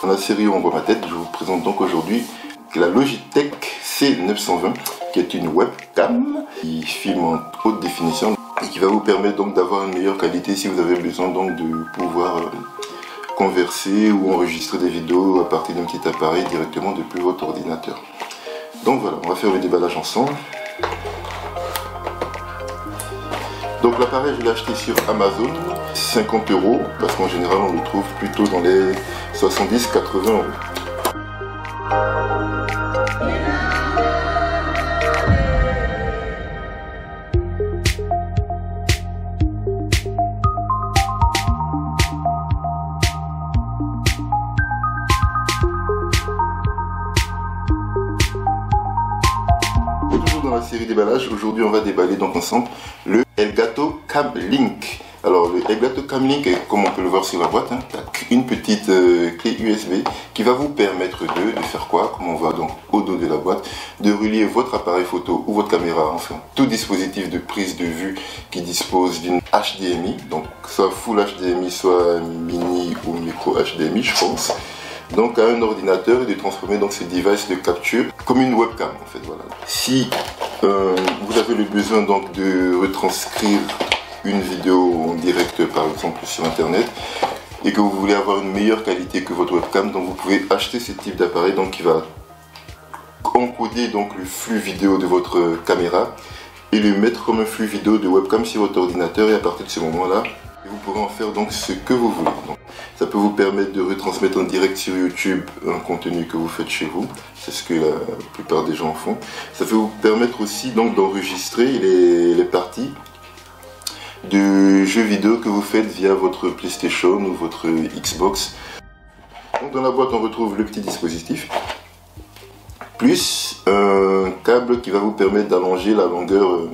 Dans la série On voit ma tête, je vous présente donc aujourd'hui la Logitech C920 qui est une webcam qui filme en haute définition et qui va vous permettre donc d'avoir une meilleure qualité si vous avez besoin donc de pouvoir converser ou enregistrer des vidéos à partir d'un petit appareil directement depuis votre ordinateur. Donc voilà, on va faire le déballage ensemble. Donc l'appareil, je l'ai acheté sur Amazon, 50 €, parce qu'en général on le trouve plutôt dans les 70-80 €. Toujours dans la série déballage, aujourd'hui on va déballer donc ensemble le Elgato Cam Link. Alors le Elgato Cam Link, comme on peut le voir sur la boîte, une petite clé USB qui va vous permettre de faire quoi, comme on voit donc au dos de la boîte, de relier votre appareil photo ou votre caméra, enfin tout dispositif de prise de vue qui dispose d'une HDMI, donc soit Full HDMI, soit mini ou micro HDMI je pense. Donc à un ordinateur et de transformer donc ce device de capture comme une webcam en fait, voilà. Si vous avez le besoin donc de retranscrire une vidéo en direct par exemple sur internet et que vous voulez avoir une meilleure qualité que votre webcam, donc vous pouvez acheter ce type d'appareil donc qui va encoder donc le flux vidéo de votre caméra et le mettre comme un flux vidéo de webcam sur votre ordinateur, et à partir de ce moment là vous pourrez en faire donc ce que vous voulez. Donc, ça peut vous permettre de retransmettre en direct sur YouTube un contenu que vous faites chez vous, c'est ce que la plupart des gens font. Ça peut vous permettre aussi donc d'enregistrer les parties de jeux vidéo que vous faites via votre PlayStation ou votre Xbox. Donc dans la boîte on retrouve le petit dispositif, plus un câble qui va vous permettre d'allonger la longueur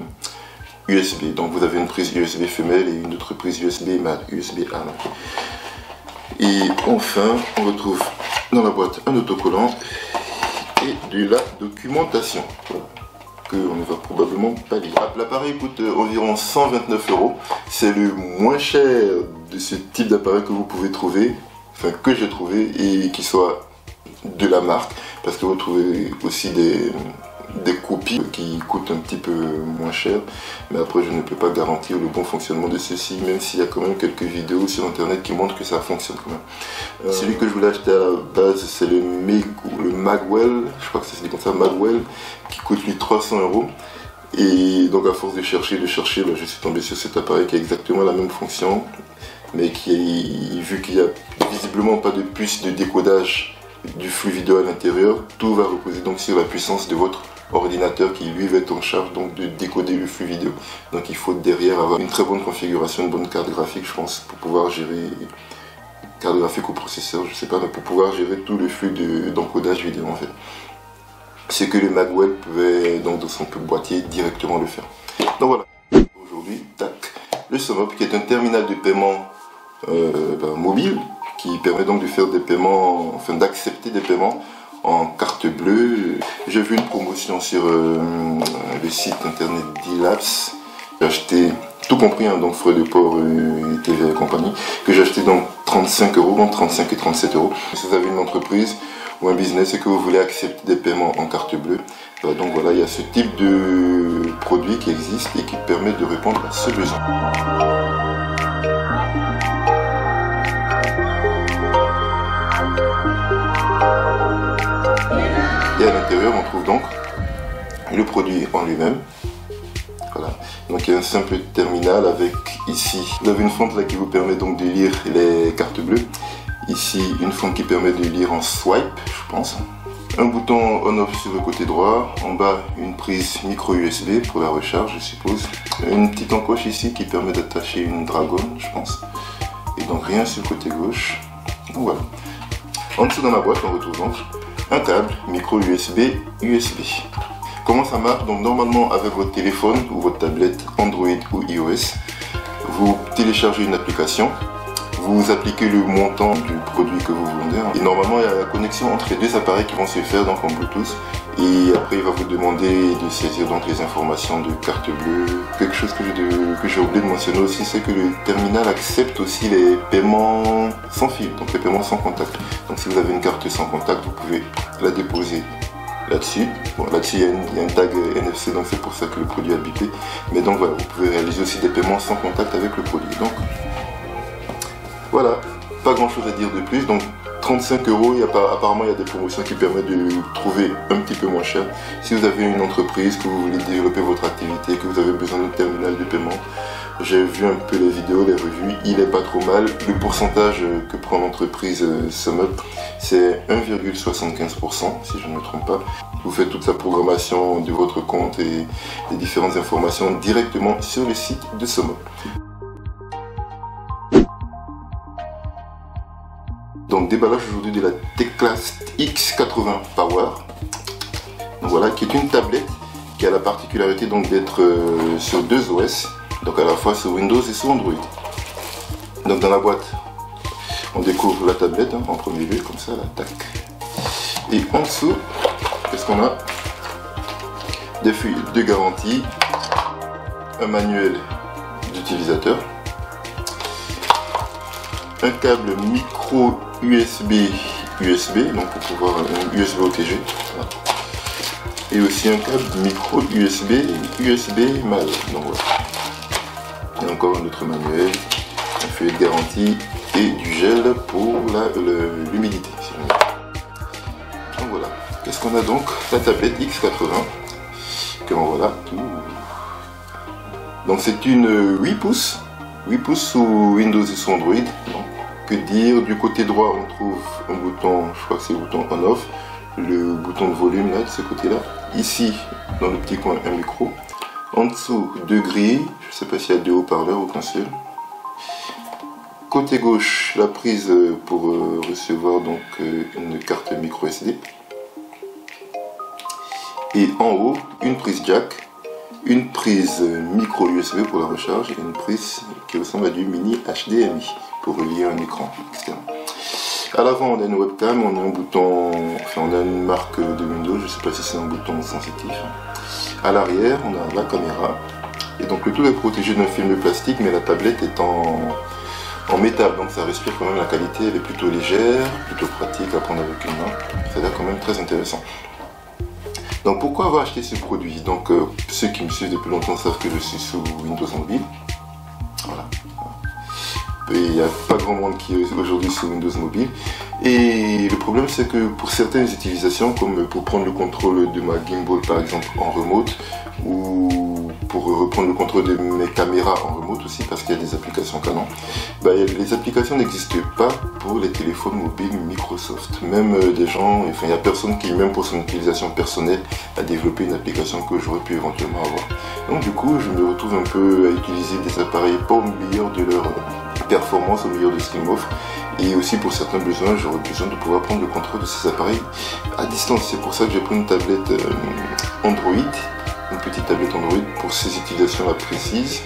USB. Donc vous avez une prise USB femelle et une autre prise USB mâle, USB A. Et enfin, on retrouve dans la boîte un autocollant et de la documentation que on ne va probablement pas lire. L'appareil coûte environ 129 €. C'est le moins cher de ce type d'appareil que vous pouvez trouver, enfin que j'ai trouvé, et qui soit de la marque, parce que vous trouvez aussi des copies qui coûtent un petit peu moins cher, mais après je ne peux pas garantir le bon fonctionnement de ceci, même s'il y a quand même quelques vidéos sur internet qui montrent que ça fonctionne quand même. Celui que je voulais acheter à la base, c'est le Magwell, je crois que c'est comme ça, Magwell, qui coûte lui 300 €. Et donc à force de chercher, je suis tombé sur cet appareil qui a exactement la même fonction, mais qui, vu qu'il n'y a visiblement pas de puce de décodage du flux vidéo à l'intérieur, tout va reposer donc sur la puissance de votre ordinateur qui lui va être en charge donc de décoder le flux vidéo. Donc il faut derrière avoir une très bonne configuration, une bonne carte graphique je pense, pour pouvoir gérer, carte graphique ou processeur je sais pas, mais pour pouvoir gérer tout le flux d'encodage vidéo en fait. C'est que le Magwell pouvait donc dans son boîtier directement le faire. Donc voilà, aujourd'hui, tac, le SumUp qui est un terminal de paiement mobile qui permet donc de faire des paiements, enfin d'accepter des paiements en carte bleue. J'ai vu une promotion sur le site internet d'Elabs. J'ai acheté, tout compris, hein, donc frais de port, TV et compagnie, que j'ai acheté donc 35 €, donc 35 et 37 €. Si vous avez une entreprise ou un business et que vous voulez accepter des paiements en carte bleue, donc voilà, il y a ce type de produit qui existe et qui permet de répondre à ce besoin. Et à l'intérieur on trouve donc le produit en lui-même. Voilà. Donc il y a un simple terminal avec ici, vous avez une fente là qui vous permet donc de lire les cartes bleues. Ici une fente qui permet de lire en swipe je pense. Un bouton on-off sur le côté droit. En bas une prise micro USB pour la recharge je suppose. Une petite encoche ici qui permet d'attacher une Dragon je pense. Et donc rien sur le côté gauche. Donc voilà. En dessous dans la boîte on retrouve donc un câble micro USB. Comment ça marche? Donc normalement avec votre téléphone ou votre tablette Android ou iOS, vous téléchargez une application, vous appliquez le montant du produit que vous vendez. Et normalement, il y a la connexion entre les deux appareils qui vont se faire donc en Bluetooth. Et après, il va vous demander de saisir donc les informations de carte bleue. Quelque chose que j'ai oublié de mentionner aussi, c'est que le terminal accepte aussi les paiements sans fil, donc les paiements sans contact. Donc si vous avez une carte sans contact, vous pouvez la déposer là-dessus. Bon, là-dessus, il y a un tag NFC, donc c'est pour ça que le produit a bipé. Mais donc voilà, vous pouvez réaliser aussi des paiements sans contact avec le produit. Donc voilà, pas grand-chose à dire de plus. Donc 35 €, apparemment il y a des promotions qui permettent de trouver un petit peu moins cher. Si vous avez une entreprise, que vous voulez développer votre activité, que vous avez besoin d'un terminal de paiement, j'ai vu un peu les vidéos, les revues, il est pas trop mal. Le pourcentage que prend l'entreprise SumUp, c'est 1,75% si je ne me trompe pas. Vous faites toute la programmation de votre compte et les différentes informations directement sur le site de SumUp. Donc déballage aujourd'hui de la Teclast X80 Power, donc voilà, qui est une tablette qui a la particularité donc d'être sur 2 OS, donc à la fois sur Windows et sur Android. Donc dans la boîte, on découvre la tablette en premier lieu, comme ça, là, tac. Et en dessous, qu'est-ce qu'on a? Des feuilles de garantie, un manuel d'utilisateur, un câble micro USB, donc pour pouvoir un USB OTG, voilà. Et aussi un câble micro USB mal. Donc voilà. Et encore un autre manuel, un feuillet de garantie et du gel pour l'humidité. Donc voilà. Qu'est-ce qu'on a donc? La tablette X80. Que voilà. Donc c'est une 8 pouces. 8 pouces sous Windows et sous Android. Donc, que dire? Du côté droit, on trouve un bouton, je crois que c'est le bouton on-off, le bouton de volume là, de ce côté-là. Ici, dans le petit coin, un micro. En dessous, 2 grilles. Je ne sais pas s'il y a 2 haut-parleurs ou qu'un seul. Côté gauche, la prise pour recevoir donc une carte micro SD. Et en haut, une prise jack, une prise micro USB pour la recharge et une prise qui ressemble à du mini HDMI pour relier un écran externe. À l'avant, on a une webcam, on a un bouton, enfin on a une marque de Windows, je ne sais pas si c'est un bouton sensitif. À l'arrière, on a la caméra. Et donc le tout est protégé d'un film plastique, mais la tablette est en métal, donc ça respire quand même la qualité, elle est plutôt légère, plutôt pratique à prendre avec une main. Ça a l'air quand même très intéressant. Donc pourquoi avoir acheté ce produit? Donc ceux qui me suivent depuis longtemps savent que je suis sous Windows Mobile. Voilà. Et il n'y a pas grand monde qui est aujourd'hui sous Windows Mobile. Et le problème c'est que pour certaines utilisations, comme pour prendre le contrôle de ma gimbal par exemple en remote, ou pour reprendre le contrôle de mes caméras en remote aussi, parce qu'il y a des applications Canon, bah, les applications n'existent pas pour les téléphones mobiles Microsoft. Même des gens, enfin il n'y a personne qui, même pour son utilisation personnelle, a développé une application que j'aurais pu éventuellement avoir. Donc du coup, je me retrouve un peu à utiliser des appareils pas au meilleur de leur performance, au meilleur de ce qu'ils m'offrent. Et aussi pour certains besoins, j'aurais besoin de pouvoir prendre le contrôle de ces appareils à distance. C'est pour ça que j'ai pris une tablette Android, une petite tablette Android pour ces utilisations-là précises.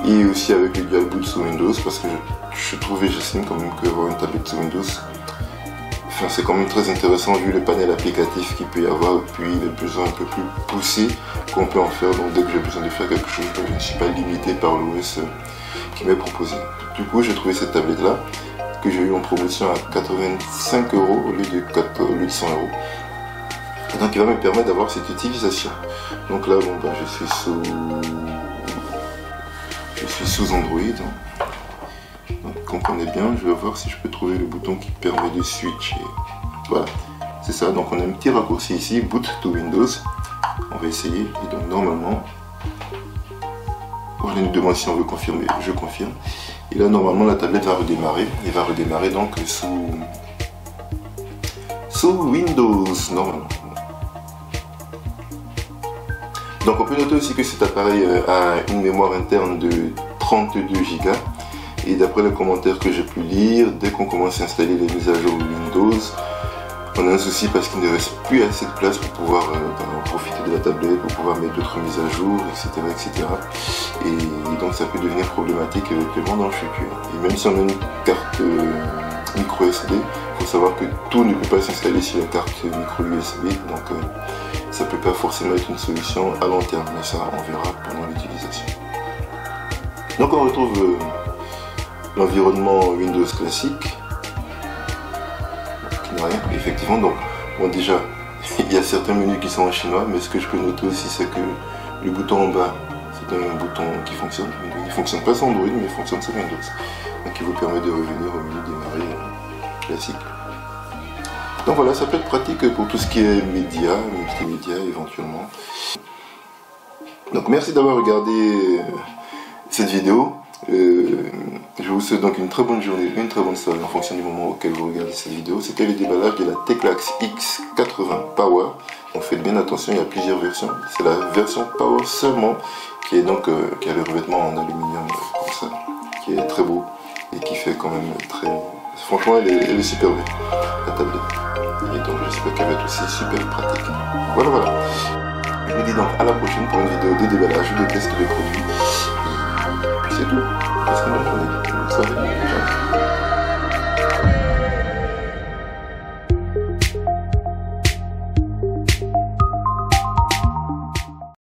Et aussi avec le dual boot sous Windows, parce que j'estime quand même qu'avoir une tablette sous Windows, enfin, c'est quand même très intéressant vu le panel applicatif qu'il peut y avoir, et puis les besoins un peu plus poussés qu'on peut en faire. Donc dès que j'ai besoin de faire quelque chose, je ne suis pas limité par l'OS qui m'est proposé. Du coup, j'ai trouvé cette tablette-là, que j'ai eu en promotion à 85 € au lieu de 100 €. Et donc il va me permettre d'avoir cette utilisation. Donc là, bon, ben, je suis sous Android. Donc, comprenez bien, je vais voir si je peux trouver le bouton qui permet de switcher. Voilà, c'est ça. Donc on a un petit raccourci ici, boot to Windows. On va essayer. Et donc normalement, on nous demande si on veut confirmer. Je confirme. Et là, normalement, la tablette va redémarrer. Il va redémarrer donc sous Windows, normalement. Donc, on peut noter aussi que cet appareil a une mémoire interne de 32 Go. Et d'après les commentaires que j'ai pu lire, dès qu'on commence à installer les mises à jour Windows, On a un souci parce qu'il ne reste plus assez de place pour pouvoir profiter de la tablette, pour pouvoir mettre d'autres mises à jour, etc. Et donc ça peut devenir problématique éventuellement dans le futur. Et même si on a une carte micro SD, il faut savoir que tout ne peut pas s'installer sur la carte micro USB, donc ça ne peut pas forcément être une solution à long terme, mais ça on verra pendant l'utilisation. Donc on retrouve l'environnement Windows classique, qui n'a rien, effectivement. Donc bon, déjà il y a certains menus qui sont en chinois, mais ce que je peux noter aussi c'est que le bouton en bas, c'est un bouton qui fonctionne. Il ne fonctionne pas sur Android, mais il fonctionne sur Windows. Donc il vous permet de revenir au menu démarrer classique. Donc voilà, ça peut être pratique pour tout ce qui est médias, multimédia éventuellement. Donc merci d'avoir regardé cette vidéo. Je vous souhaite donc une très bonne journée, une très bonne soirée en fonction du moment auquel vous regardez cette vidéo. C'était le déballage de la Teclax X80 Power. Donc faites bien attention, il y a plusieurs versions. C'est la version Power seulement qui est donc qui a le revêtement en aluminium comme ça, qui est très beau et qui fait quand même très... Franchement, elle est super belle, la tablette. Et donc j'espère qu'elle va être aussi super pratique. Voilà. Je vous dis donc à la prochaine pour une vidéo de déballage ou de test de produits. Et puis c'est tout. Passez une bonne journée, bonne soirée.